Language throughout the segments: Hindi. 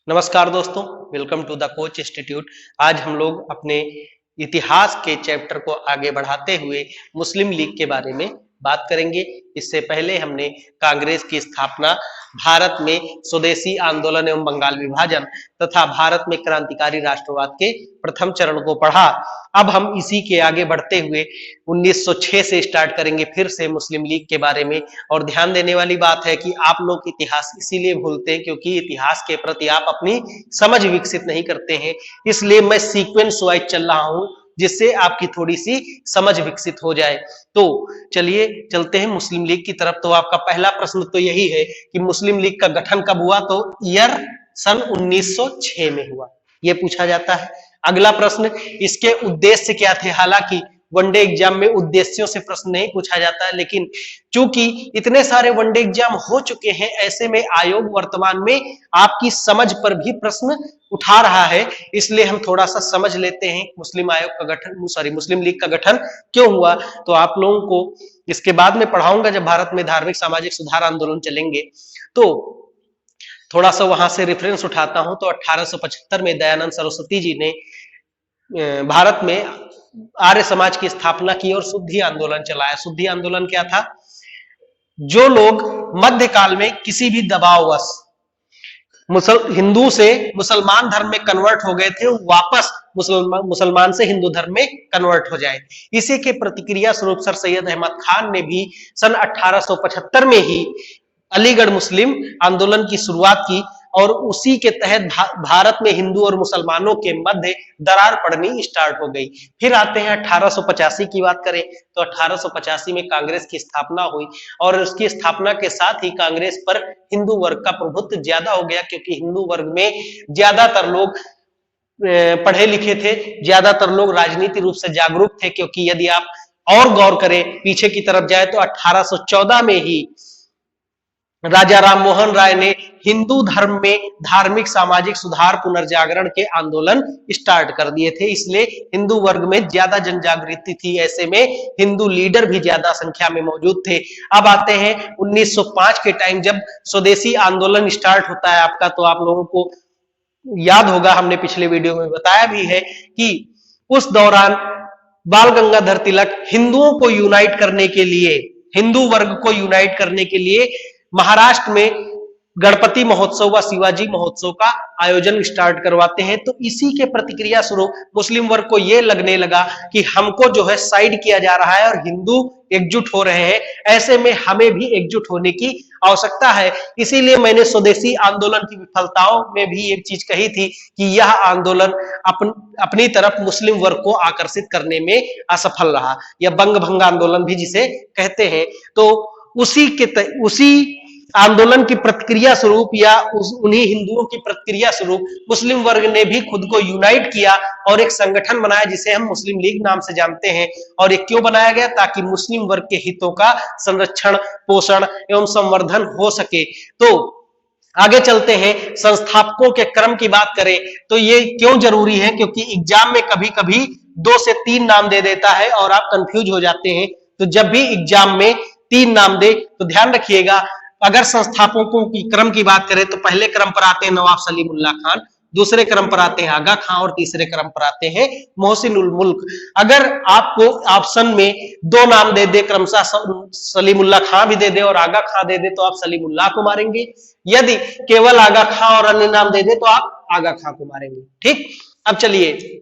नमस्कार दोस्तों, welcome to the coach institute. आज हम लोग अपने इतिहास के चैप्टर को आगे बढ़ाते हुए मुस्लिम लीग के बारे में बात करेंगे। इससे पहले हमने कांग्रेस की स्थापना, भारत में स्वदेशी आंदोलन एवं बंगाल विभाजन तथा भारत में क्रांतिकारी राष्ट्रवाद के प्रथम चरण को पढ़ा। अब हम इसी के आगे बढ़ते हुए 1906 से स्टार्ट करेंगे फिर से मुस्लिम लीग के बारे में। और ध्यान देने वाली बात है कि आप लोग इतिहास इसीलिए भूलते हैं क्योंकि इतिहास के प्रति आप अपनी समझ विकसित नहीं करते हैं, इसलिए मैं सीक्वेंस वाइज चल रहा हूं जिससे आपकी थोड़ी सी समझ विकसित हो जाए। तो चलिए चलते हैं मुस्लिम लीग की तरफ। तो आपका पहला प्रश्न तो यही है कि मुस्लिम लीग का गठन कब हुआ, तो ईयर सन 1906 में हुआ, यह पूछा जाता है। अगला प्रश्न, इसके उद्देश्य क्या थे। हालांकि वनडे एग्जाम में उद्देश्यों से प्रश्न नहीं पूछा जाता है, लेकिन चूंकि इतने सारे वनडे एग्जाम हो चुके हैं, ऐसे में आयोग वर्तमान में आपकी समझ पर भी प्रश्न उठा रहा है, इसलिए हम थोड़ा सा समझ लेते हैं मुस्लिम आयोग का गठन, मुस्लिम लीग का गठन क्यों हुआ। तो आप लोगों को इसके बाद में पढ़ाऊंगा जब भारत में धार्मिक सामाजिक सुधार आंदोलन चलेंगे। तो थोड़ा सा वहां से रेफरेंस उठाता हूं। तो 1875 में दयानंद सरस्वती जी ने भारत में आर्य समाज की स्थापना की और शुद्धि आंदोलन चलाया। शुद्धि आंदोलन क्या था? जो लोग मध्यकाल में किसी भी दबाववश हिंदू से मुसलमान धर्म में कन्वर्ट हो गए थे, वापस मुसलमान से हिंदू धर्म में कन्वर्ट हो जाए। इसी के प्रतिक्रिया स्वरूप सर सैयद अहमद खान ने भी सन 1875 में ही अलीगढ़ मुस्लिम आंदोलन की शुरुआत की और उसी के तहत भारत में हिंदू और मुसलमानों के मध्य दरार पड़नी स्टार्ट हो गई। फिर आते हैं 1885 की बात करें तो 1885 में कांग्रेस की स्थापना हुई और उसकी स्थापना के साथ ही कांग्रेस पर हिंदू वर्ग का प्रभुत्व ज्यादा हो गया, क्योंकि हिंदू वर्ग में ज्यादातर लोग पढ़े लिखे थे, ज्यादातर लोग राजनीतिक रूप से जागरूक थे। क्योंकि यदि आप और गौर करें, पीछे की तरफ जाए तो 1814 में ही राजा राम मोहन राय ने हिंदू धर्म में धार्मिक सामाजिक सुधार पुनर्जागरण के आंदोलन स्टार्ट कर दिए थे, इसलिए हिंदू वर्ग में ज्यादा जनजागृति थी। ऐसे में हिंदू लीडर भी ज्यादा संख्या में मौजूद थे। अब आते हैं 1905 के टाइम, जब स्वदेशी आंदोलन स्टार्ट होता है आपका। तो आप लोगों को याद होगा, हमने पिछले वीडियो में बताया भी है कि उस दौरान बाल गंगाधर तिलक हिंदुओं को यूनाइट करने के लिए, हिंदू वर्ग को यूनाइट करने के लिए महाराष्ट्र में गणपति महोत्सव व शिवाजी महोत्सव का आयोजन स्टार्ट करवाते हैं। तो इसी के प्रतिक्रिया स्वरूप मुस्लिम वर्ग को यह लगने लगा कि हमको जो है साइड किया जा रहा है और हिंदू एकजुट हो रहे हैं, ऐसे में हमें भी एकजुट होने की आवश्यकता है। इसीलिए मैंने स्वदेशी आंदोलन की विफलताओं में भी एक चीज कही थी कि यह आंदोलन अपनी तरफ मुस्लिम वर्ग को आकर्षित करने में असफल रहा, या बंग भंग आंदोलन भी जिसे कहते हैं। तो उसी आंदोलन की प्रतिक्रिया स्वरूप या उन्हीं हिंदुओं की प्रतिक्रिया स्वरूप मुस्लिम वर्ग ने भी खुद को यूनाइट किया और एक संगठन बनाया जिसे हम मुस्लिम लीग नाम से जानते हैं। और ये क्यों बनाया गया? ताकि मुस्लिम वर्ग के हितों का संरक्षण, पोषण एवं संवर्धन हो सके। तो आगे चलते हैं, संस्थापकों के क्रम की बात करें तो ये क्यों जरूरी है? क्योंकि एग्जाम में कभी कभी 2 से 3 नाम दे देता है और आप कंफ्यूज हो जाते हैं। तो जब भी एग्जाम में 3 नाम दे तो ध्यान रखिएगा। अगर संस्थापकों की क्रम की बात करें तो पहले क्रम पर आते हैं नवाब सलीमुल्लाह खान, दूसरे क्रम पर आते हैं आगा खां और तीसरे क्रम पर आते हैं मोहसिनुल मुल्क। अगर आपको ऑप्शन में 2 नाम दे दे, क्रमशः सलीमुल्लाह खां भी दे दे और आगा खां दे दे, तो आप सलीमुल्लाह को मारेंगे। यदि केवल आगा खां और अन्य नाम दे दे तो आप आगा खां को मारेंगे। ठीक, अब चलिए,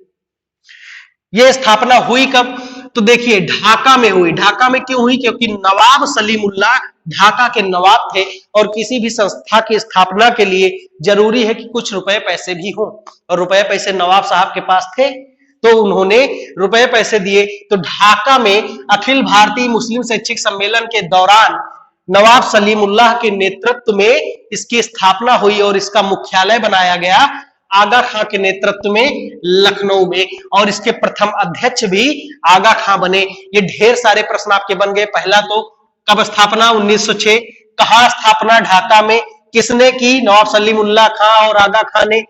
यह स्थापना हुई कब? तो देखिए, ढाका में हुई। ढाका में क्यों हुई? क्योंकि नवाब सलीमुल्लाह ढाका के नवाब थे और किसी भी संस्था की स्थापना के लिए जरूरी है कि कुछ रुपए पैसे भी हों, और रुपए पैसे नवाब साहब के पास थे तो उन्होंने रुपए पैसे दिए। तो ढाका में अखिल भारतीय मुस्लिम शैक्षिक सम्मेलन के दौरान नवाब सलीमुल्लाह के नेतृत्व में इसकी स्थापना हुई और इसका मुख्यालय बनाया गया आगा खां के नेतृत्व में लखनऊ में, और इसके प्रथम अध्यक्ष भी आगा खां बने। ये ढेर सारे प्रश्न आपके बन गए। पहला तो कब स्थापना? 1906। कहां स्थापना? ढाका में। किसने की? नवाब सलीमुल्लाह खां और आगा खां ने।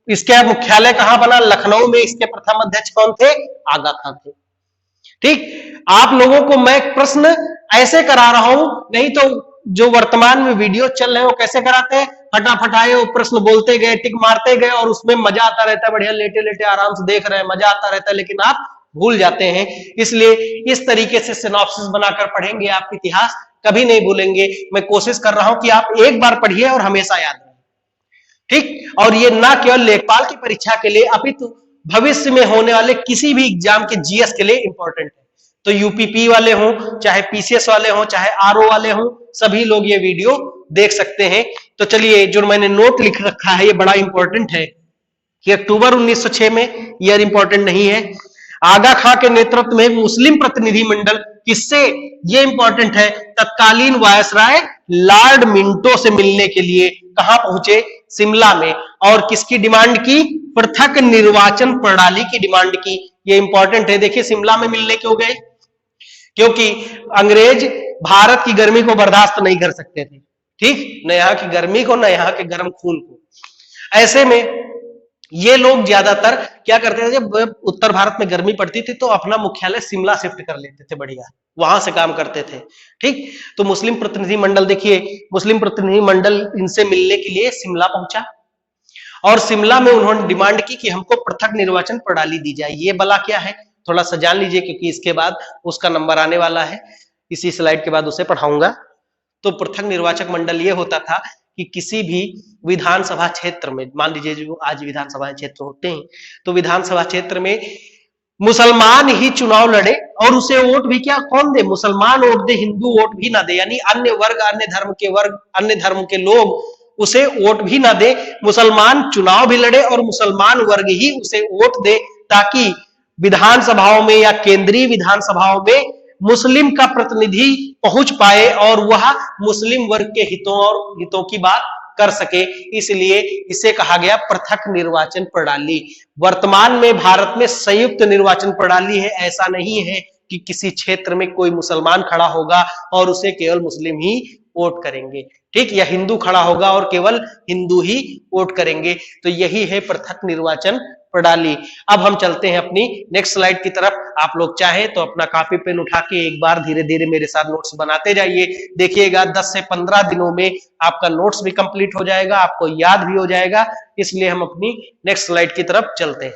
इसका मुख्यालय कहां बना? लखनऊ में। इसके प्रथम अध्यक्ष कौन थे? आगा खां थे। ठीक, आप लोगों को मैं प्रश्न ऐसे करा रहा हूं, नहीं तो जो वर्तमान में वीडियो चल रहे हैं वो कैसे कराते हैं, फटाफटाए वो प्रश्न बोलते गए, टिक मारते गए और उसमें मजा आता रहता है, बढ़िया लेटे लेटे आराम से देख रहे हैं, मजा आता रहता है, लेकिन आप भूल जाते हैं। इसलिए इस तरीके से सिनॉप्सिस बनाकर पढ़ेंगे आप इतिहास कभी नहीं भूलेंगे। मैं कोशिश कर रहा हूं कि आप एक बार पढ़िए और हमेशा याद रहे, ठीक। और ये ना केवल लेखपाल की परीक्षा के लिए अपितु भविष्य में होने वाले किसी भी एग्जाम के जीएस के लिए इंपॉर्टेंट है। तो यूपीपी वाले हों, चाहे पीसीएस वाले हों, चाहे आरओ वाले हों, सभी लोग ये वीडियो देख सकते हैं। तो चलिए, जो मैंने नोट लिख रखा है ये बड़ा इंपॉर्टेंट है कि अक्टूबर 1906 में, ईयर इंपॉर्टेंट नहीं है। आगा खां के नेतृत्व में मुस्लिम प्रतिनिधि मंडल, किससे, ये इंपॉर्टेंट है, तत्कालीन वायसराय लॉर्ड मिंटो से मिलने के लिए कहां पहुंचे, शिमला में। और किसकी डिमांड की, पृथक निर्वाचन प्रणाली की डिमांड की। ये इंपॉर्टेंट है। देखिए शिमला में मिलने क्यों गए, क्योंकि अंग्रेज भारत की गर्मी को बर्दाश्त नहीं कर सकते थे, ठीक, न यहाँ की गर्मी को, न यहाँ के गर्म खून को। ऐसे में ये लोग ज्यादातर क्या करते थे, जब उत्तर भारत में गर्मी पड़ती थी तो अपना मुख्यालय शिमला शिफ्ट कर लेते थे, बढ़िया वहां से काम करते थे, ठीक। तो मुस्लिम प्रतिनिधि मंडल, देखिए मुस्लिम प्रतिनिधि मंडल इनसे मिलने के लिए शिमला पहुंचा और शिमला में उन्होंने डिमांड की कि हमको पृथक निर्वाचन प्रणाली दी जाए। ये बला क्या है, थोड़ा सा जान लीजिए, क्योंकि इसके बाद उसका नंबर आने वाला है, इसी स्लाइड के बाद उसे पढ़ाऊंगा। तो पृथक निर्वाचक मंडल ये होता था कि किसी भी विधानसभा क्षेत्र में, मान लीजिए जो आज विधानसभा क्षेत्र होते हैं, तो विधानसभा क्षेत्र में मुसलमान ही चुनाव लड़े और उसे वोट भी क्या कौन दे, मुसलमान वोट दे, हिंदू वोट भी ना दे, यानी अन्य वर्ग, अन्य धर्म के लोग उसे वोट भी ना दे, मुसलमान चुनाव भी लड़े और मुसलमान वर्ग ही उसे वोट दे, ताकि विधानसभाओं में या केंद्रीय विधानसभाओं में मुस्लिम का प्रतिनिधि पहुंच पाए और वह मुस्लिम वर्ग के हितों की बात कर सके। इसलिए इसे कहा गया पृथक निर्वाचन प्रणाली। वर्तमान में भारत में संयुक्त निर्वाचन प्रणाली है, ऐसा नहीं है कि किसी क्षेत्र में कोई मुसलमान खड़ा होगा और उसे केवल मुस्लिम ही वोट करेंगे, ठीक, या हिंदू खड़ा होगा और केवल हिंदू ही वोट करेंगे। तो यही है पृथक निर्वाचन प्रणाली। अब हम चलते हैं अपनी नेक्स्ट स्लाइड की तरफ। आप लोग चाहे तो अपना कॉपी पेन उठा के एक बार धीरे धीरे मेरे साथ नोट्स बनाते जाइए। देखिएगा 10 से 15 दिनों में आपका नोट्स भी कंप्लीट हो जाएगा, आपको याद भी हो जाएगा। इसलिए हम अपनी नेक्स्ट स्लाइड की तरफ चलते हैं।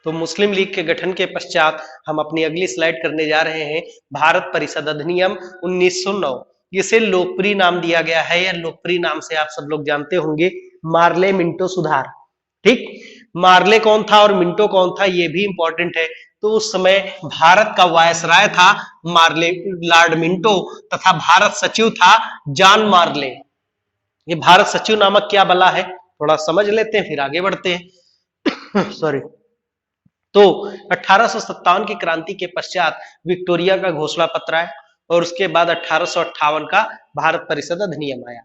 तो मुस्लिम लीग के गठन के पश्चात हम अपनी अगली स्लाइड करने जा रहे हैं भारत परिषद अधिनियम 1909। इसे लोकप्रिय नाम दिया गया है, या लोकप्रिय नाम से आप सब लोग जानते होंगे, मार्ले मिंटो सुधार, ठीक। मार्ले कौन था और मिंटो कौन था, ये भी इंपॉर्टेंट है। तो उस समय भारत का वायसराय था मार्ले, लॉर्ड मिंटो, तथा भारत सचिव था जॉन मार्ले। ये भारत सचिव नामक क्या बला है, थोड़ा समझ लेते हैं फिर आगे बढ़ते हैं। सॉरी। तो 1857 की क्रांति के पश्चात विक्टोरिया का घोषणा पत्र आया और उसके बाद 1858 का भारत परिषद अधिनियम आया।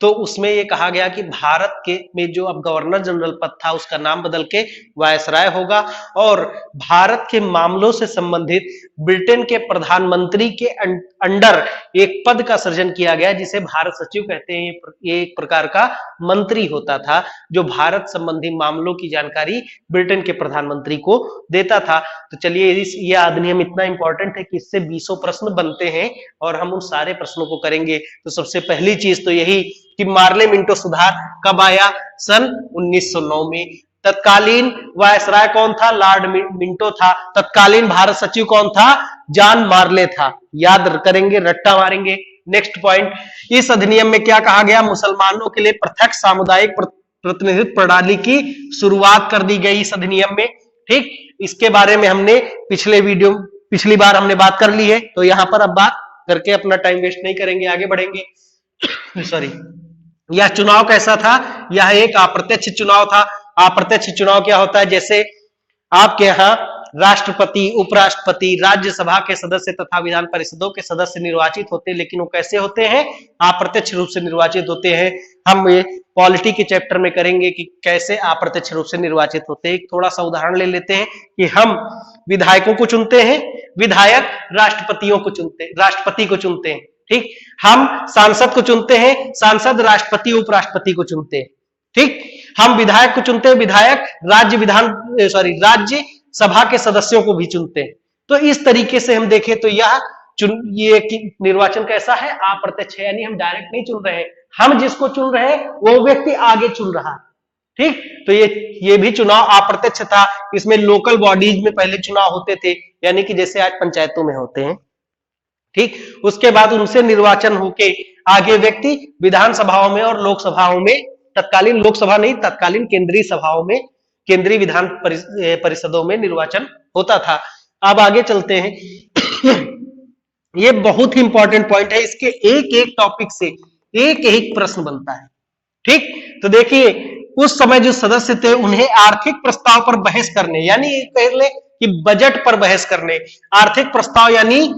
तो उसमें ये कहा गया कि भारत के में जो अब गवर्नर जनरल पद था उसका नाम बदल के वायसराय होगा, और भारत के मामलों से संबंधित ब्रिटेन के प्रधानमंत्री के अंडर एक पद का सृजन किया गया जिसे भारत सचिव कहते हैं। ये एक प्रकार का मंत्री होता था जो भारत संबंधी मामलों की जानकारी ब्रिटेन के प्रधानमंत्री को देता था। तो चलिए, ये अधिनियम इतना इंपॉर्टेंट है कि इससे 20 प्रश्न बनते हैं और हम उन सारे प्रश्नों को करेंगे। तो सबसे पहली चीज तो यही कि मार्ले मिंटो सुधार कब आया, सन 1909 में। तत्कालीन वायसराय कौन था, लॉर्ड मिंटो था। तत्कालीन भारत सचिव कौन था, जॉन मार्ले था। याद करेंगे, रट्टा मारेंगे। नेक्स्ट पॉइंट, इस अधिनियम में क्या कहा गया, मुसलमानों के लिए पृथक सामुदायिक प्रतिनिधित्व प्रणाली की शुरुआत कर दी गई इस अधिनियम में, ठीक। इसके बारे में हमने पिछली बार हमने बात कर ली है, तो यहां पर अब बात करके अपना टाइम वेस्ट नहीं करेंगे, आगे बढ़ेंगे। सॉरी। यह चुनाव कैसा था, यह एक अप्रत्यक्ष चुनाव था। अप्रत्यक्ष चुनाव क्या होता है, जैसे आपके यहाँ राष्ट्रपति, उपराष्ट्रपति, राज्यसभा के सदस्य तथा विधान परिषदों के सदस्य निर्वाचित होते हैं, लेकिन वो कैसे होते हैं, अप्रत्यक्ष रूप से निर्वाचित होते हैं। हम ये पॉलिटी के चैप्टर में करेंगे कि कैसे अप्रत्यक्ष रूप से निर्वाचित होते हैं। एक थोड़ा सा उदाहरण ले लेते हैं कि हम विधायकों को चुनते हैं, विधायक राष्ट्रपति को चुनते हैं, ठीक। हम सांसद को चुनते हैं, सांसद राष्ट्रपति उपराष्ट्रपति को चुनते हैं, ठीक। हम विधायक को चुनते हैं, विधायक राज्य सभा के सदस्यों को भी चुनते हैं। तो इस तरीके से हम देखें तो यह ये निर्वाचन कैसा है, अप्रत्यक्ष है, यानी हम डायरेक्ट नहीं चुन रहे हैं, हम जिसको चुन रहे हैं वो व्यक्ति आगे चुन रहा है। ठीक, तो ये भी चुनाव अप्रत्यक्ष था। इसमें लोकल बॉडीज में पहले चुनाव होते थे, यानी कि जैसे आज पंचायतों में होते हैं। ठीक, उसके बाद उनसे निर्वाचन होके आगे व्यक्ति विधानसभाओं में और लोकसभाओं में, तत्कालीन लोकसभा नहीं, तत्कालीन केंद्रीय सभाओं में, केंद्रीय विधान परिषदों में निर्वाचन होता था। अब आगे चलते हैं। ये बहुत ही इंपॉर्टेंट पॉइंट है, इसके एक एक टॉपिक से एक एक प्रश्न बनता है। ठीक, तो देखिए उस समय जो सदस्य थे उन्हें आर्थिक प्रस्ताव पर बहस करने, यानी कह ले कि बजट पर बहस करने, आर्थिक प्रस्ताव यानी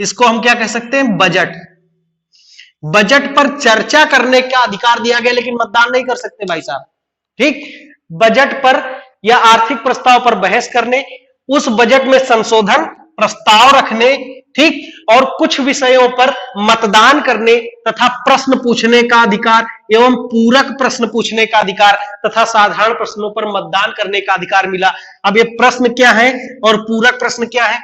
इसको हम क्या कह सकते हैं, बजट, बजट पर चर्चा करने का अधिकार दिया गया, लेकिन मतदान नहीं कर सकते भाई साहब। ठीक, बजट पर या आर्थिक प्रस्ताव पर बहस करने, उस बजट में संशोधन प्रस्ताव रखने, ठीक, और कुछ विषयों पर मतदान करने तथा प्रश्न पूछने का अधिकार एवं पूरक प्रश्न पूछने का अधिकार तथा साधारण प्रश्नों पर मतदान करने का अधिकार मिला। अब ये प्रश्न क्या है और पूरक प्रश्न क्या है?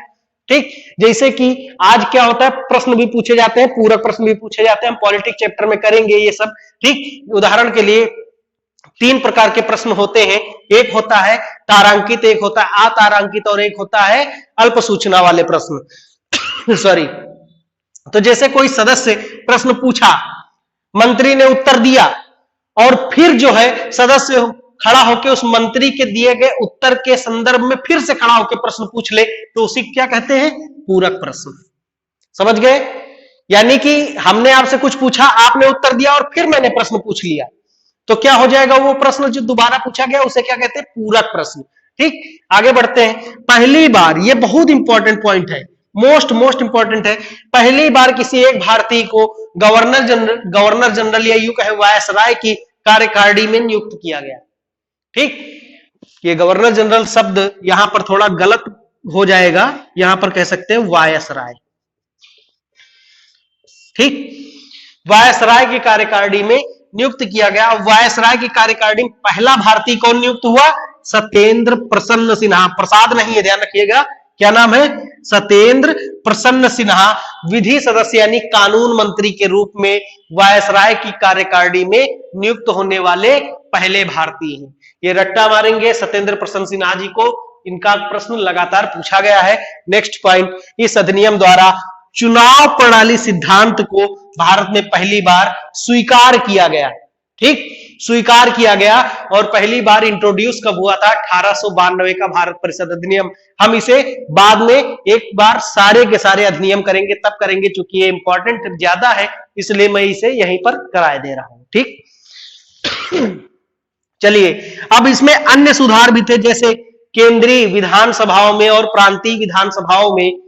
ठीक, जैसे कि आज क्या होता है, प्रश्न भी पूछे जाते हैं, पूरक प्रश्न भी पूछे जाते हैं, हम पॉलिटिक्स चैप्टर में करेंगे ये सब। ठीक, उदाहरण के लिए 3 प्रकार के प्रश्न होते हैं, एक होता है तारांकित, एक होता है अतारांकित और एक होता है अल्प सूचना वाले प्रश्न। सॉरी, तो जैसे कोई सदस्य प्रश्न पूछा, मंत्री ने उत्तर दिया और फिर जो है सदस्य खड़ा होकर उस मंत्री के दिए गए उत्तर के संदर्भ में फिर से खड़ा होकर प्रश्न पूछ ले, तो उसी क्या कहते हैं, पूरक प्रश्न। समझ गए? यानी कि हमने आपसे कुछ पूछा, आपने उत्तर दिया और फिर मैंने प्रश्न पूछ लिया, तो क्या हो जाएगा, वो प्रश्न जो दोबारा पूछा गया उसे क्या कहते हैं, पूरक प्रश्न। ठीक, आगे बढ़ते हैं। पहली बार, ये बहुत इंपॉर्टेंट पॉइंट है, मोस्ट इंपॉर्टेंट है, पहली बार किसी एक भारतीय को गवर्नर जनरल या यूं कहे वायसराय की कार्यकारिणी में नियुक्त किया गया। ठीक, ये गवर्नर जनरल शब्द यहां पर थोड़ा गलत हो जाएगा, यहां पर कह सकते हैं वायसराय। ठीक, वायसराय की कार्यकारिणी में नियुक्त किया गया। वायसराय की कार्यकारिणी में पहला भारतीय कौन नियुक्त हुआ, सत्येंद्र प्रसन्न सिन्हा, प्रसाद नहीं है, ध्यान रखिएगा, क्या नाम है, सत्येंद्र प्रसन्न सिन्हा, विधि सदस्य यानी कानून मंत्री के रूप में वायसराय की कार्यकारिणी में नियुक्त होने वाले पहले भारतीय हैं। ये रट्टा मारेंगे सत्येंद्र प्रसन्न सिन्हा जी को, इनका प्रश्न लगातार पूछा गया है। नेक्स्ट पॉइंट, इस अधिनियम द्वारा चुनाव प्रणाली सिद्धांत को भारत में पहली बार स्वीकार किया गया। ठीक, स्वीकार किया गया, और पहली बार इंट्रोड्यूस कब हुआ था, 1892 का भारत परिषद अधिनियम। हम इसे बाद में एक बार सारे के सारे अधिनियम करेंगे, तब करेंगे, चूंकि ये इंपॉर्टेंट ज्यादा है इसलिए मैं इसे यहीं पर कराए दे रहा हूं। ठीक, चलिए अब इसमें अन्य सुधार भी थे, जैसे केंद्रीय विधानसभाओं में और प्रांतीय विधानसभाओं में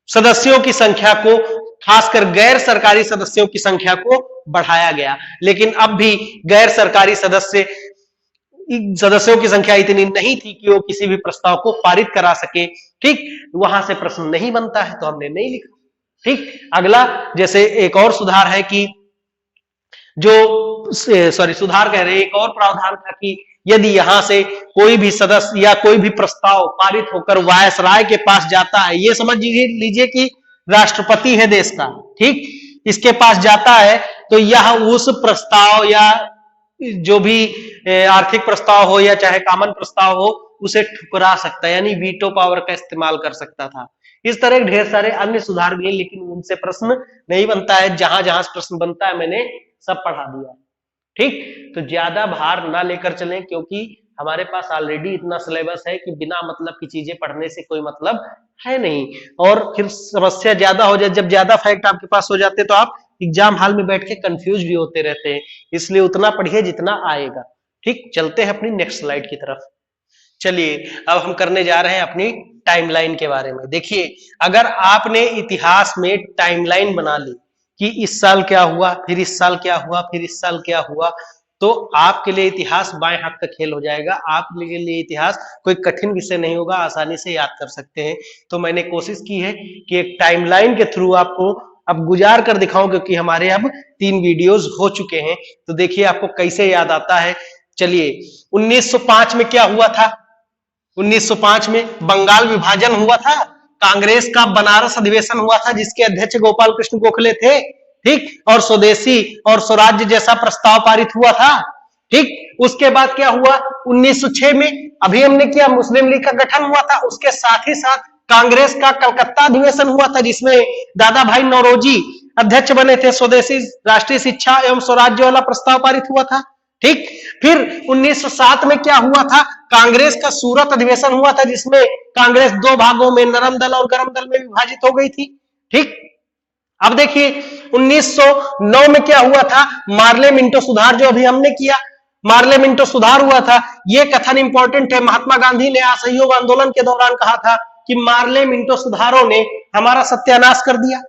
सदस्यों की संख्या को, खासकर गैर सरकारी सदस्यों की संख्या को बढ़ाया गया, लेकिन अब भी गैर सरकारी सदस्यों की संख्या इतनी नहीं थी कि वो किसी भी प्रस्ताव को पारित करा सके। ठीक, वहां से प्रश्न नहीं बनता है तो हमने नहीं लिखा। ठीक, अगला जैसे एक और सुधार है कि सुधार कह रहे हैं, एक और प्रावधान था कि यदि यहां से कोई भी सदस्य या कोई भी प्रस्ताव पारित होकर वायसराय के पास जाता है, ये समझ लीजिए कि राष्ट्रपति है देश का, ठीक, इसके पास जाता है, तो यह उस प्रस्ताव या जो भी आर्थिक प्रस्ताव हो या चाहे कॉमन प्रस्ताव हो उसे ठुकरा सकता है, यानी वीटो पावर का इस्तेमाल कर सकता था। इस तरह ढेर सारे अन्य सुधार भी हैं, लेकिन उनसे प्रश्न नहीं बनता है। जहां जहां प्रश्न बनता है मैंने सब पढ़ा दिया। ठीक, तो ज्यादा भार ना लेकर चलें, क्योंकि हमारे पास ऑलरेडी इतना सिलेबस है कि बिना मतलब की चीजें पढ़ने से कोई मतलब है नहीं, और फिर समस्या ज्यादा हो जाए, जब ज्यादा फैक्ट आपके पास हो जाते तो आप एग्जाम हॉल में बैठ के कंफ्यूज भी होते रहते हैं, इसलिए उतना पढ़िए जितना आएगा। ठीक, चलते हैं अपनी नेक्स्ट स्लाइड की तरफ। चलिए अब हम करने जा रहे हैं अपनी टाइमलाइन के बारे में। देखिए, अगर आपने इतिहास में टाइमलाइन बना ली कि इस साल क्या हुआ, फिर इस साल क्या हुआ, फिर इस साल क्या हुआ, तो आपके लिए इतिहास बाएं हाथ का खेल हो जाएगा। आपके लिए इतिहास कोई कठिन विषय नहीं होगा, आसानी से याद कर सकते हैं। तो मैंने कोशिश की है कि एक टाइमलाइन के थ्रू आपको अब गुजार कर दिखाऊं, क्योंकि हमारे अब 3 वीडियोस हो चुके हैं। तो देखिए आपको कैसे याद आता है। चलिए, 1905 में क्या हुआ था, 1905 में बंगाल विभाजन हुआ था, कांग्रेस का बनारस अधिवेशन हुआ था जिसके अध्यक्ष गोपाल कृष्ण गोखले थे, ठीक, और स्वदेशी और स्वराज्य जैसा प्रस्ताव पारित हुआ था, ठीक। उसके बाद क्या हुआ, 1906 में अभी हमने किया मुस्लिम लीग का गठन हुआ था, उसके साथ ही साथ कांग्रेस का कलकत्ता अधिवेशन हुआ था जिसमें दादा भाई नौरोजी अध्यक्ष बने थे, स्वदेशी राष्ट्रीय शिक्षा एवं स्वराज्य वाला प्रस्ताव पारित हुआ था, ठीक। फिर 1907 में क्या हुआ था, कांग्रेस का सूरत अधिवेशन हुआ था जिसमें कांग्रेस दो भागों में नरम दल और गरम दल में विभाजित हो गई थी, ठीक। अब देखिए 1909 में क्या हुआ था, मार्ले मिंटो सुधार, जो अभी हमने किया मार्ले मिंटो सुधार हुआ था। यह कथन इंपॉर्टेंट है, महात्मा गांधी ने असहयोग आंदोलन के दौरान कहा था कि मार्ले मिंटो सुधारों ने हमारा सत्यानाश कर दिया,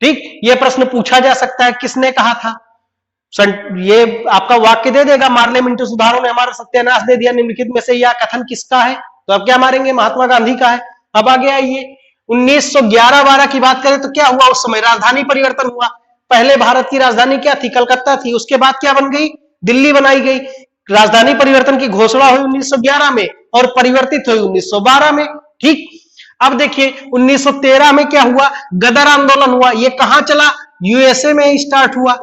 ठीक। यह प्रश्न पूछा जा सकता है किसने कहा था, ये आपका वाक्य दे देगा, मार्ले मिंटो सुधारों ने हमारा सत्यानाश दे दिया, निम्नलिखित में से यह कथन किसका है, तो अब क्या मारेंगे, महात्मा गांधी का है। अब आगे आइए 1911-12 की बात करें तो क्या हुआ, उस समय राजधानी परिवर्तन हुआ। पहले भारत की राजधानी क्या थी, कलकत्ता थी, उसके बाद क्या बन गई, दिल्ली बनाई गई। राजधानी परिवर्तन की घोषणा हुई 1911 में और परिवर्तित हुई 1912 में, ठीक। अब देखिए 1913 में क्या हुआ, गदर आंदोलन हुआ। यह कहां चला, यूएसए में स्टार्ट हुआ,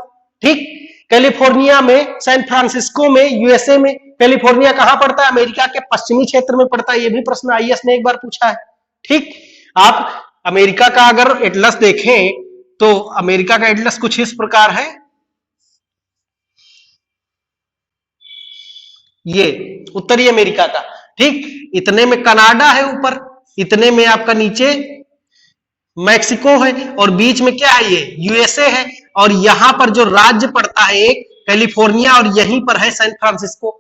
ठीक। कैलिफोर्निया में, सैन फ्रांसिस्को में, यूएसए में। कैलिफोर्निया कहां पड़ता है, अमेरिका के पश्चिमी क्षेत्र में पड़ता है, यह भी प्रश्न आईएएस ने एक बार पूछा है, ठीक। आप अमेरिका का अगर एटलस देखें तो अमेरिका का एटलस कुछ इस प्रकार है, ये उत्तरी अमेरिका का, ठीक। इतने में कनाडा है ऊपर, इतने में आपका नीचे मैक्सिको है और बीच में क्या है, ये यूएसए है, और यहां पर जो राज्य पड़ता है एक कैलिफोर्निया और यहीं पर है सैन फ्रांसिस्को,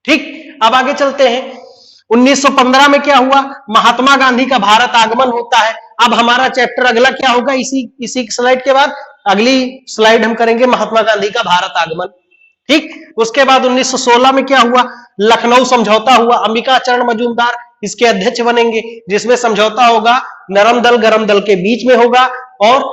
ठीक। अब आगे चलते हैं 1915 में क्या हुआ, महात्मा गांधी का भारत आगमन होता है। अब हमारा चैप्टर अगला क्या होगा, इसी स्लाइड के बाद अगली स्लाइड हम करेंगे महात्मा गांधी का भारत आगमन, ठीक। उसके बाद 1916 में क्या हुआ, लखनऊ समझौता हुआ, अंबिका चरण मजूमदार इसके अध्यक्ष बनेंगे, जिसमें समझौता होगा नरम दल गरम दल के बीच में होगा और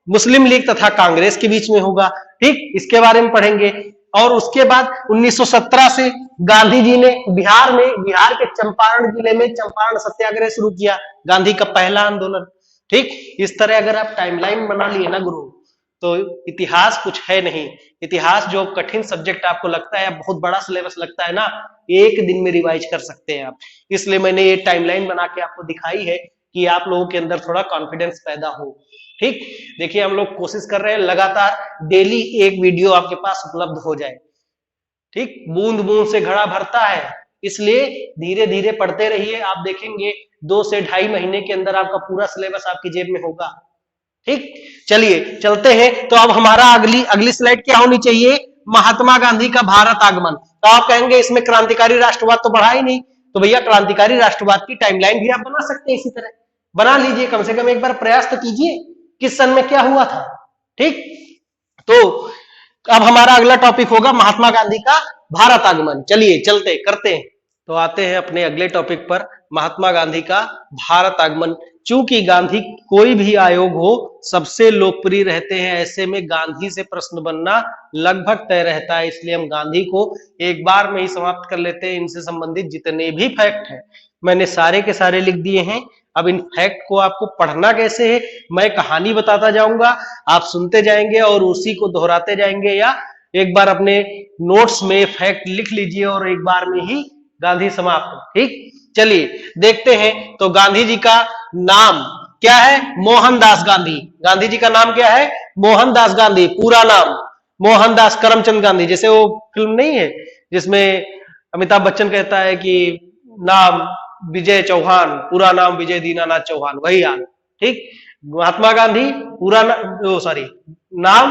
मुस्लिम लीग तथा कांग्रेस के बीच में होगा, ठीक। इसके बारे में पढ़ेंगे। और उसके बाद 1917 से गांधी जी ने बिहार के चंपारण जिले में चंपारण सत्याग्रह शुरू किया, गांधी का पहला आंदोलन, ठीक। इस तरह अगर आप टाइमलाइन बना लिए ना गुरु, तो इतिहास कुछ है नहीं। इतिहास जो कठिन सब्जेक्ट आपको लगता है, बहुत बड़ा सिलेबस लगता है ना, एक दिन में रिवाइज कर सकते हैं आप। इसलिए मैंने ये टाइमलाइन बना के आपको दिखाई है कि आप लोगों के अंदर थोड़ा कॉन्फिडेंस पैदा हो, ठीक। देखिए हम लोग कोशिश कर रहे हैं लगातार डेली एक वीडियो आपके पास उपलब्ध हो जाए, ठीक। बूंद बूंद से घड़ा भरता है, इसलिए धीरे धीरे पढ़ते रहिए। आप देखेंगे 2 से 2.5 महीने के अंदर आपका पूरा सिलेबस आपकी जेब में होगा, ठीक। चलिए चलते हैं। तो अब हमारा अगली स्लाइड क्या होनी चाहिए, महात्मा गांधी का भारत आगमन। तो आप कहेंगे इसमें क्रांतिकारी राष्ट्रवाद तो बढ़ा ही नहीं, तो भैया क्रांतिकारी राष्ट्रवाद की टाइमलाइन भी आप बना सकते हैं, इसी तरह बना लीजिए, कम से कम एक बार प्रयास तो कीजिए किस सन में क्या हुआ था, ठीक। तो अब हमारा अगला टॉपिक होगा महात्मा गांधी का भारत आगमन। चलिए चलते करते हैं। तो आते हैं अपने अगले टॉपिक पर, महात्मा गांधी का भारत आगमन। चूंकि गांधी कोई भी आयोग हो सबसे लोकप्रिय रहते हैं, ऐसे में गांधी से प्रश्न बनना लगभग तय रहता है, इसलिए हम गांधी को एक बार में ही समाप्त कर लेते हैं। इनसे संबंधित जितने भी फैक्ट हैं मैंने सारे के सारे लिख दिए हैं। अब इन फैक्ट को आपको पढ़ना कैसे है, मैं कहानी बताता जाऊंगा, आप सुनते जाएंगे और उसी को दोहराते जाएंगे, या एक बार अपने नोट्स में फैक्ट लिख लीजिए और एक बार में ही गांधी समाप्त, ठीक। चलिए देखते हैं। तो गांधी जी का नाम क्या है, मोहनदास गांधी। गांधी जी का नाम क्या है, मोहनदास गांधी। पूरा नाम मोहनदास करमचंद गांधी, जैसे वो फिल्म नहीं है जिसमें अमिताभ बच्चन कहता है कि नाम विजय चौहान, पूरा नाम विजय दीनानाथ चौहान, वही हाल, ठीक। महात्मा गांधी पूरा नाम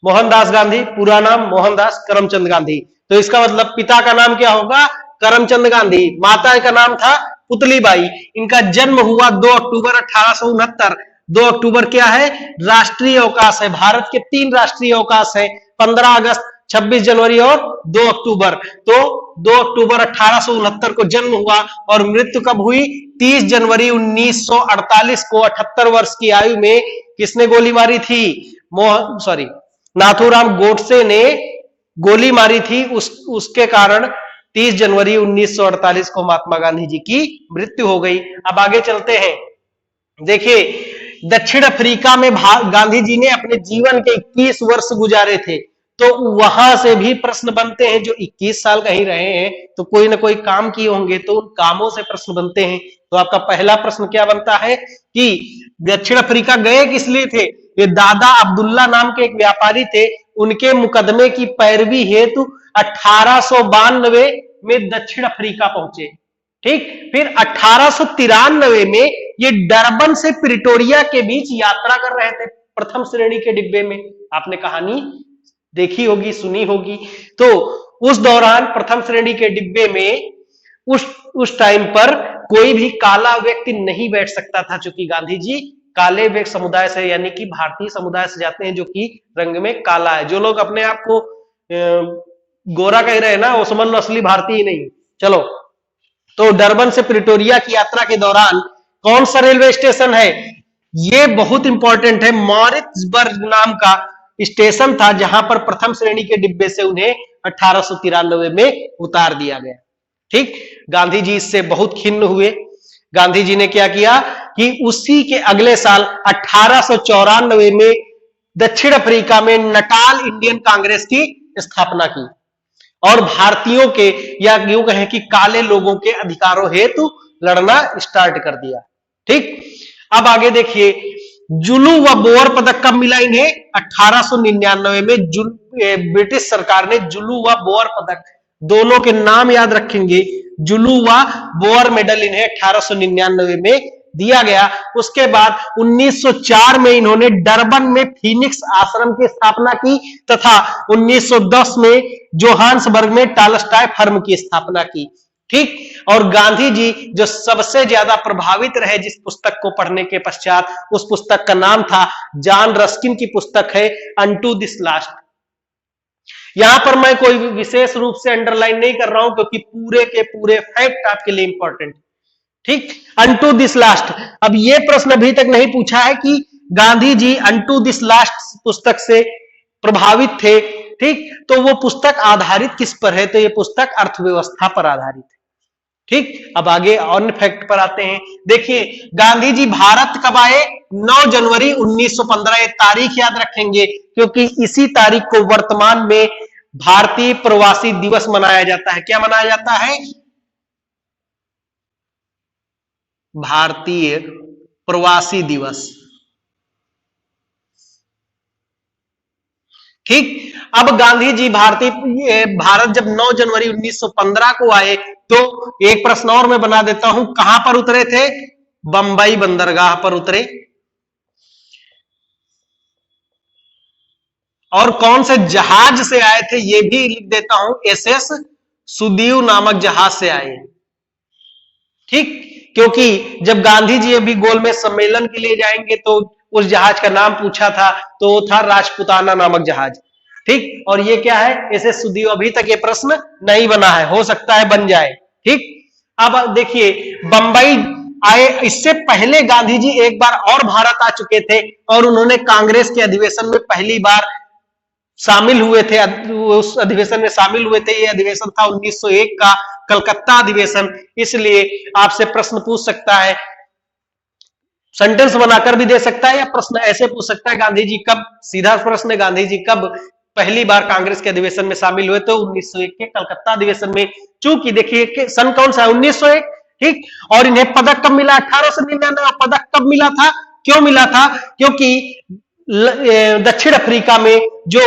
मोहनदास गांधी, पूरा नाम मोहनदास करमचंद गांधी। तो इसका मतलब पिता का नाम क्या होगा, करमचंद गांधी। माता का नाम था पुतलीबाई। इनका जन्म हुआ 2 अक्टूबर 1869। 2 अक्टूबर क्या है, राष्ट्रीय अवकाश है। भारत के 3 राष्ट्रीय अवकाश है, 15 अगस्त, 26 जनवरी और 2 अक्टूबर। तो 2 अक्टूबर 1869 को जन्म हुआ और मृत्यु कब हुई, 30 जनवरी 1948 को 78 वर्ष की आयु में। किसने गोली मारी थी, नाथूराम गोडसे ने गोली मारी थी, उसके कारण 30 जनवरी 1948 को महात्मा गांधी जी की मृत्यु हो गई। अब आगे चलते हैं। देखिए, दक्षिण अफ्रीका में गांधी जी ने अपने जीवन के 21 वर्ष गुजारे थे, तो वहां से भी प्रश्न बनते हैं। जो 21 साल कहीं रहे हैं तो कोई ना कोई काम किए होंगे, तो उन कामों से प्रश्न बनते हैं। तो आपका पहला प्रश्न क्या बनता है कि दक्षिण अफ्रीका गए किस लिए थे? ये दादा अब्दुल्ला नाम के एक व्यापारी थे, उनके मुकदमे की पैरवी हेतु 1892 में दक्षिण अफ्रीका पहुंचे। ठीक, फिर 1893 में ये डरबन से प्रिटोरिया के बीच यात्रा कर रहे थे प्रथम श्रेणी के डिब्बे में। आपने कहानी देखी होगी, सुनी होगी। तो उस दौरान प्रथम श्रेणी के डिब्बे में उस टाइम पर कोई भी काला व्यक्ति नहीं बैठ सकता था, क्योंकि गांधी जी काले व्यक्ति समुदाय से यानी कि भारतीय समुदाय से जाते हैं, जो कि रंग में काला है। जो लोग अपने आप को गोरा कह रहे हैं ना, वो समझ लो असली भारतीय नहीं। चलो, तो डरबन से प्रिटोरिया की यात्रा के दौरान कौन सा रेलवे स्टेशन है? ये बहुत इंपॉर्टेंट है। मॉरिट्सबर्ग नाम का स्टेशन था, जहां पर प्रथम श्रेणी के डिब्बे से उन्हें 1893 में उतार दिया गया। ठीक, गांधी जी इससे बहुत खिन्न हुए। गांधी जी ने क्या किया कि उसी के अगले साल 1894 में दक्षिण अफ्रीका में नटाल इंडियन कांग्रेस की स्थापना की और भारतीयों के या यूं कहें कि काले लोगों के अधिकारों हेतु लड़ना स्टार्ट कर दिया। ठीक, अब आगे देखिए, जुलू व बोअर पदक कब मिला इन्हें? 1899 में ब्रिटिश सरकार ने जुलू व बोअर पदक, दोनों के नाम याद रखेंगे, जुलू व बोअर मेडल इन्हें 1899 में दिया गया। उसके बाद 1904 में इन्होंने डरबन में फीनिक्स आश्रम की स्थापना की तथा 1910 में जोहान्सबर्ग में टॉलस्टॉय फर्म की स्थापना की। ठीक, और गांधी जी जो सबसे ज्यादा प्रभावित रहे जिस पुस्तक को पढ़ने के पश्चात, उस पुस्तक का नाम था जॉन रस्किन की पुस्तक है अनटू दिस लास्ट। यहां पर मैं कोई विशेष रूप से अंडरलाइन नहीं कर रहा हूं, क्योंकि पूरे के पूरे फैक्ट आपके लिए इंपॉर्टेंट। ठीक, अनटू दिस लास्ट। अब ये प्रश्न अभी तक नहीं पूछा है कि Gandhi ji unto this last पुस्तक से प्रभावित थे। ठीक, तो वो पुस्तक आधारित किस पर है? तो ये पुस्तक अर्थव्यवस्था पर आधारित है। ठीक, अब आगे अन्य फैक्ट पर आते हैं। देखिए, गांधी जी भारत कब आए? 9 जनवरी 1915। ये तारीख याद रखेंगे, क्योंकि इसी तारीख को वर्तमान में भारतीय प्रवासी दिवस मनाया जाता है। क्या मनाया जाता है? भारतीय प्रवासी दिवस। ठीक, अब गांधी जी भारत जब 9 जनवरी 1915 को आए, तो एक प्रश्न और मैं बना देता हूं, कहां पर उतरे थे? बंबई बंदरगाह पर उतरे। और कौन से जहाज से आए थे ये भी लिख देता हूं, एसएस सुदीव नामक जहाज से आए। ठीक, क्योंकि जब गांधी जी अभी गोलमेज सम्मेलन के लिए जाएंगे तो उस जहाज का नाम पूछा था, तो वो था राजपुताना नामक जहाज। ठीक, और ये क्या है? एसएस सुदीव। अभी तक ये प्रश्न नहीं बना है, हो सकता है बन जाए। ठीक, अब देखिए, बंबई आए, इससे पहले गांधी जी एक बार और भारत आ चुके थे और उन्होंने कांग्रेस के अधिवेशन में पहली बार शामिल हुए थे। उस अधिवेशन में शामिल हुए थे। ये अधिवेशन था 1901 का कलकत्ता अधिवेशन। इसलिए आपसे प्रश्न पूछ सकता है, सेंटेंस बनाकर भी दे सकता है, या प्रश्न ऐसे पूछ सकता है, गांधी जी कब, सीधा प्रश्न है, गांधी जी कब पहली बार कांग्रेस के अधिवेशन में शामिल हुए? तो 1901 के कलकत्ता अधिवेशन में। चूंकि देखिए सन कौन सा है? 1901। ठीक, और इन्हें पदक कब मिला? 1899। पदक कब मिला था? क्यों मिला था? क्योंकि दक्षिण अफ्रीका में जो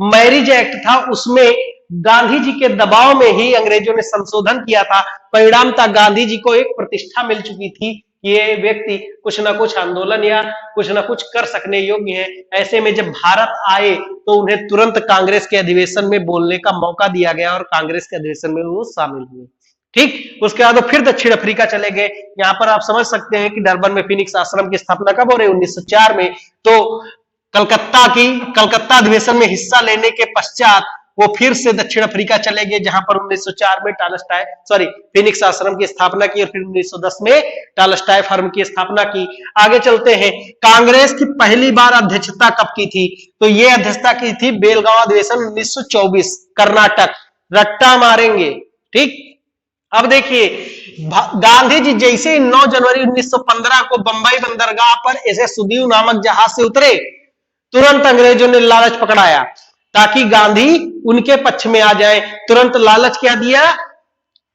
मैरिज एक्ट था, उसमें गांधी जी के दबाव में ही अंग्रेजों ने संशोधन किया था। परिणाम था गांधी जी को एक प्रतिष्ठा मिल चुकी थी, ये व्यक्ति कुछ ना कुछ आंदोलन या कुछ ना कुछ कर सकने योग्य है। ऐसे में जब भारत आए तो उन्हें तुरंत कांग्रेस के अधिवेशन में बोलने का मौका दिया गया और कांग्रेस के अधिवेशन में वो शामिल हुए। ठीक, उसके बाद वो फिर दक्षिण अफ्रीका चले गए। यहां पर आप समझ सकते हैं कि डरबन में फीनिक्स आश्रम की स्थापना कब हो रही? 1904 में। तो कलकत्ता अधिवेशन में हिस्सा लेने के पश्चात वो फिर से दक्षिण अफ्रीका चले गए, जहां पर 1904 में फीनिक्स आश्रम की स्थापना की और फिर 1910 में टॉलस्टॉय फर्म की स्थापना की। आगे चलते हैं, कांग्रेस की पहली बार अध्यक्षता कब की थी? तो ये अध्यक्षता की थी बेलगांव अधिवेशन 1924, कर्नाटक। रट्टा मारेंगे। ठीक, अब देखिए, गांधी जी जैसे 9 जनवरी 1915 को बंबई बंदरगाह पर ऐसे सुदीव नामक जहाज से उतरे, तुरंत अंग्रेजों ने लालच पकड़ाया ताकि गांधी उनके पक्ष में आ जाए। तुरंत लालच क्या दिया,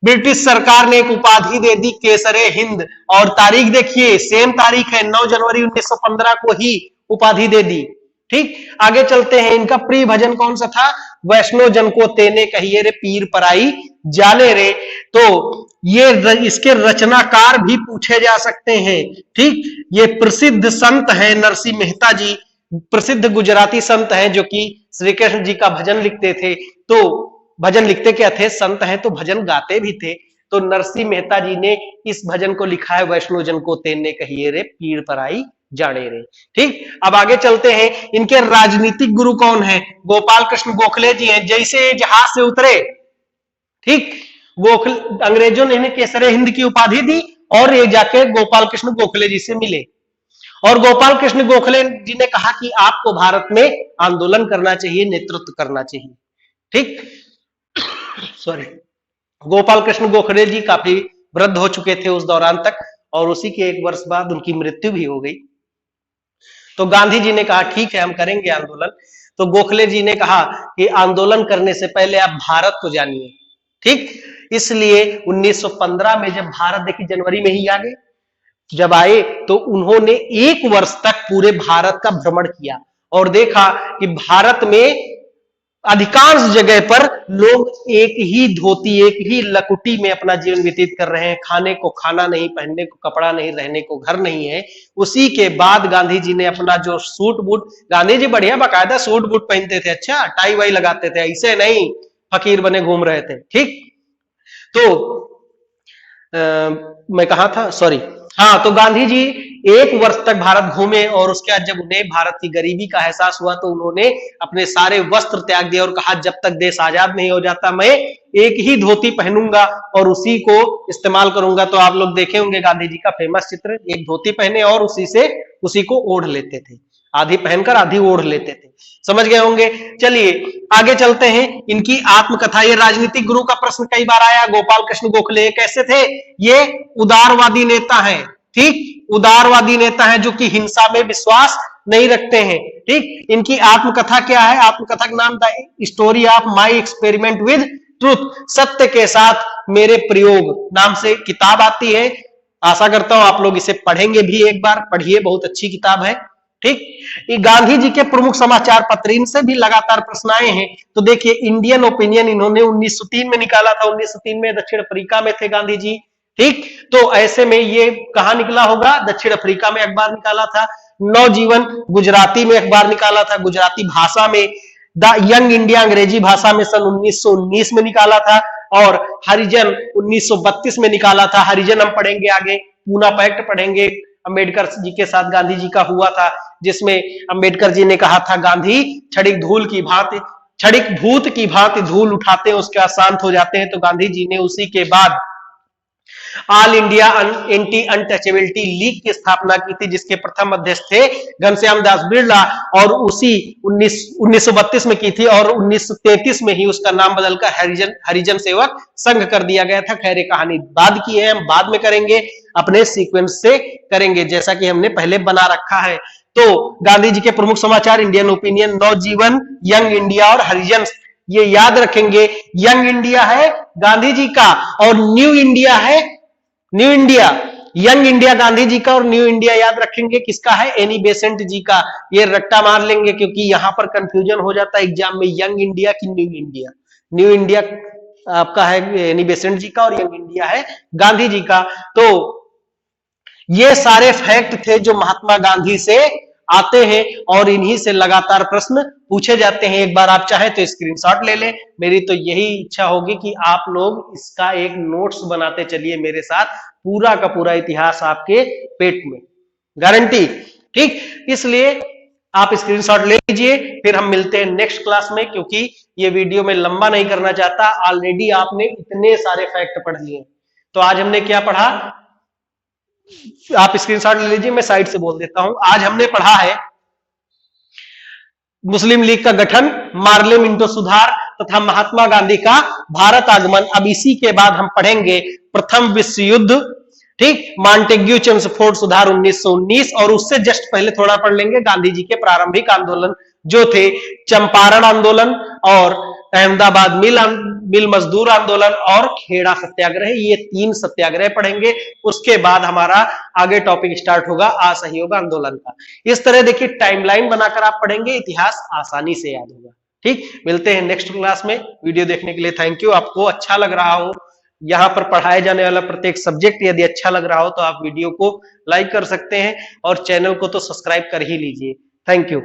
ब्रिटिश सरकार ने एक उपाधि दे दी, केसरे हिंद। और तारीख देखिए, सेम तारीख है, 9 जनवरी 1915 को ही उपाधि दे दी। ठीक, आगे चलते हैं। इनका प्रिय भजन कौन सा था, वैष्णो जन को तेने कहिए रे पीर पराई जाने रे। तो ये इसके रचनाकार भी पूछे जा सकते हैं। ठीक, ये प्रसिद्ध संत हैं नरसिंह मेहता जी, प्रसिद्ध गुजराती संत हैं जो कि श्री कृष्ण जी का भजन लिखते थे। तो भजन लिखते क्या थे, संत हैं तो भजन गाते भी थे। तो नरसिंह मेहता जी ने इस भजन को लिखा है, वैष्णो जन को तेने कहिए रे पीर पराई जाने रे। ठीक, अब आगे चलते हैं। इनके राजनीतिक गुरु कौन है, गोपाल कृष्ण गोखले जी हैं। जैसे जहाज से उतरे, ठीक, गोखले, अंग्रेजों ने इन्हें केसरे हिंद की उपाधि दी और ये जाके गोपाल कृष्ण गोखले जी से मिले। और गोपाल कृष्ण गोखले जी ने कहा कि आपको भारत में आंदोलन करना चाहिए, नेतृत्व करना चाहिए। ठीक, सॉरी, गोपाल कृष्ण गोखले जी काफी वृद्ध हो चुके थे उस दौरान तक, और उसी के 1 वर्ष बाद उनकी मृत्यु भी हो गई। तो गांधी जी ने कहा ठीक है, हम करेंगे आंदोलन। तो गोखले जी ने कहा कि आंदोलन करने से पहले आप भारत को जानिए। ठीक, इसलिए 1915 में जब भारत, देखिए जनवरी में ही आ गए, जब आए तो उन्होंने 1 वर्ष तक पूरे भारत का भ्रमण किया और देखा कि भारत में अधिकांश जगह पर लोग एक ही धोती, एक ही लकुटी में अपना जीवन व्यतीत कर रहे हैं। खाने को खाना नहीं, पहनने को कपड़ा नहीं, रहने को घर नहीं है। उसी के बाद गांधी जी ने अपना जो सूट बूट, गांधी जी बढ़िया बाकायदा सूट बूट पहनते थे, अच्छा टाई वाई लगाते थे, ऐसे नहीं फकीर बने घूम रहे थे। ठीक, तो मैं कहा था, सॉरी, हाँ, तो गांधी जी 1 वर्ष तक भारत घूमे और उसके बाद जब उन्हें भारत की गरीबी का एहसास हुआ तो उन्होंने अपने सारे वस्त्र त्याग दिए और कहा जब तक देश आजाद नहीं हो जाता मैं एक ही धोती पहनूंगा और उसी को इस्तेमाल करूंगा। तो आप लोग देखे होंगे गांधी जी का फेमस चित्र, एक धोती पहने और उसी को ओढ़ लेते थे, आधी पहनकर आधी ओढ़ लेते थे। समझ गए होंगे। चलिए आगे चलते हैं। इनकी आत्मकथा, ये राजनीतिक गुरु का प्रश्न कई बार आया। गोपाल कृष्ण गोखले कैसे थे, ये उदारवादी नेता हैं। ठीक, उदारवादी नेता हैं जो कि हिंसा में विश्वास नहीं रखते हैं। ठीक, इनकी आत्मकथा क्या है, आत्मकथा का नाम the story of my experiment with truth, सत्य के साथ मेरे प्रयोग नाम से किताब आती है। आशा करता हूं आप लोग इसे पढ़ेंगे भी, एक बार पढ़िए, बहुत अच्छी किताब है। ठीक, ये गांधी जी के प्रमुख समाचार पत्र, इनसे भी लगातार प्रश्न आए हैं। तो देखिए, इंडियन ओपिनियन इन्होंने 1903 में निकाला था। 1903 में दक्षिण अफ्रीका में थे गांधी जी। ठीक, तो ऐसे में ये कहां निकला होगा, दक्षिण अफ्रीका में अखबार निकाला था। नवजीवन गुजराती में अखबार निकाला था, गुजराती भाषा में। द यंग इंडिया अंग्रेजी भाषा में सन 1919 में निकाला था। और हरिजन 1932 में निकाला था। हरिजन हम पढ़ेंगे आगे, पूना पैक्ट पढ़ेंगे, अंबेडकर जी के साथ गांधी जी का हुआ था, जिसमें अंबेडकर जी ने कहा था गांधी क्षणिक भूत की भांति धूल उठाते हैं, उसके बाद शांत हो जाते हैं। तो गांधी जी ने उसी के बाद all India anti untouchability league की स्थापना की थी, जिसके प्रथम अध्यक्ष थे घनश्याम दास बिरला, और उसी 1932 में की थी। और 1933 में ही उसका नाम बदलकर हरिजन सेवक संघ कर दिया गया था। खैर कहानी बाद की है, हम बाद में करेंगे, अपने सीक्वेंस से करेंगे जैसा कि हमने पहले बना रखा है। तो गांधी जी के प्रमुख समाचार, इंडियन ओपिनियन, नवजीवन, यंग इंडिया और हरिजन, ये याद रखेंगे। यंग इंडिया है गांधी जी का और न्यू इंडिया है, new India, young India Gandhi ji का और न्यू इंडिया याद रखेंगे किसका है, एनी बेसेंट जी का। ये रट्टा मार लेंगे क्योंकि यहां पर कंफ्यूजन हो जाता है एग्जाम में, यंग इंडिया की न्यू इंडिया। न्यू इंडिया आपका है एनी बेसेंट जी का और यंग इंडिया है गांधी जी का। तो ये सारे फैक्ट थे जो महात्मा गांधी से आते हैं और इन्हीं से लगातार प्रश्न पूछे जाते हैं। एक बार आप चाहें तो स्क्रीनशॉट ले लें। मेरी तो यही इच्छा होगी कि आप लोग इसका एक नोट्स बनाते चलिए मेरे साथ, पूरा का पूरा इतिहास आपके पेट में, गारंटी। ठीक, इसलिए आप स्क्रीनशॉट ले लीजिए। फिर हम मिलते हैं नेक्स्ट क्लास में, क्योंकि ये वीडियो में लंबा नहीं करना चाहता। ऑलरेडी आपने इतने सारे फैक्ट पढ़ लिए। तो आज हमने क्या पढ़ा, आप स्क्रीनशॉट ले लीजिए, मैं साइड से बोल देता हूं। आज हमने पढ़ा है मुस्लिम लीग का गठन, मार्ले मिंटो सुधार, तथा महात्मा गांधी का भारत आगमन। अब इसी के बाद हम पढ़ेंगे प्रथम विश्व युद्ध, ठीक, मॉन्टेग्यू चेम्सफोर्ड सुधार 1919, और उससे जस्ट पहले थोड़ा पढ़ लेंगे गांधी जी के प्रारंभिक आंदोलन जो थे चंपारण आंदोलन और अहमदाबाद मिल मजदूर आंदोलन और खेड़ा सत्याग्रह। ये 3 सत्याग्रह पढ़ेंगे। उसके बाद हमारा आगे टॉपिक स्टार्ट होगा असहयोग आंदोलन का। इस तरह देखिए टाइमलाइन बनाकर आप पढ़ेंगे, इतिहास आसानी से याद होगा। ठीक, मिलते हैं नेक्स्ट क्लास में। वीडियो देखने के लिए थैंक यू। आपको अच्छा लग रहा हो, यहाँ पर पढ़ाए जाने वाला प्रत्येक सब्जेक्ट यदि अच्छा लग रहा हो तो आप वीडियो को लाइक कर सकते हैं और चैनल को तो सब्सक्राइब कर ही लीजिए। Thank you.